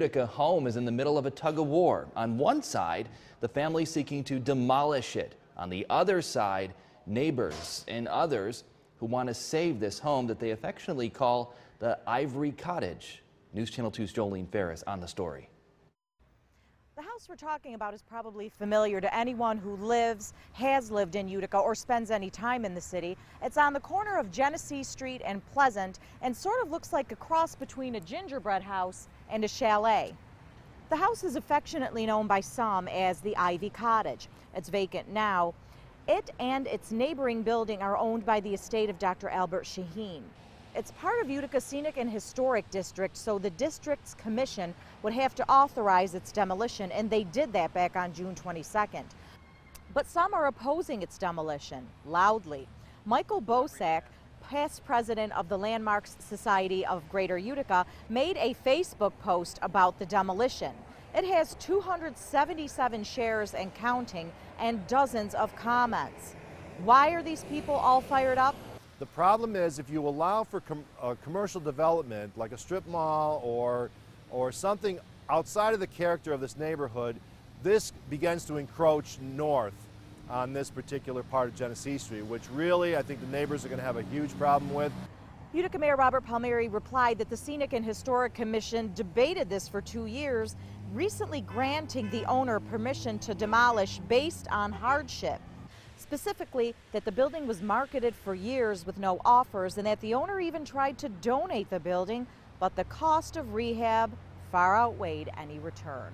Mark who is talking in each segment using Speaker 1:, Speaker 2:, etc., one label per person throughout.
Speaker 1: Utica home is in the middle of a tug of war. On one side, the family seeking to demolish it. On the other side, neighbors and others who want to save this home that they affectionately call the Ivory Cottage. News Channel 2's Jolene Ferris on the story.
Speaker 2: The house we're talking about is probably familiar to anyone who has lived in Utica or spends any time in the city. It's on the corner of Genesee Street and Pleasant and sort of looks like a cross between a gingerbread house and a chalet. The house is affectionately known by some as the Ivy Cottage. It's vacant now. It and its neighboring building are owned by the estate of Dr. Albert Shaheen. It's part of Utica's Scenic and Historic District, so the district's commission would have to authorize its demolition, and they did that back on June 22nd. But some are opposing its demolition, loudly. Michael Bosak, past president of the Landmarks Society of Greater Utica, made a Facebook post about the demolition. It has 277 shares and counting, and dozens of comments. Why are these people all fired up?
Speaker 3: The problem is if you allow for commercial development like a strip mall or something outside of the character of this neighborhood, this begins to encroach north on this particular part of Genesee Street, which really I think the neighbors are going to have a huge problem with.
Speaker 2: Utica Mayor Robert Palmieri replied that the Scenic and Historic Commission debated this for 2 years, recently granting the owner permission to demolish based on hardship. Specifically, that the building was marketed for years with no offers and that the owner even tried to donate the building, but the cost of rehab far outweighed any return.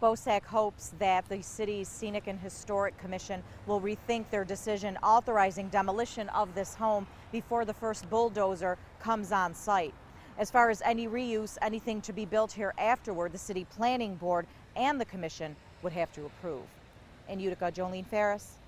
Speaker 2: Bosak hopes that the city's Scenic and Historic Commission will rethink their decision authorizing demolition of this home before the first bulldozer comes on site. As far as any reuse, anything to be built here afterward, the City Planning Board and the Commission would have to approve. In Utica, Jolene Ferris.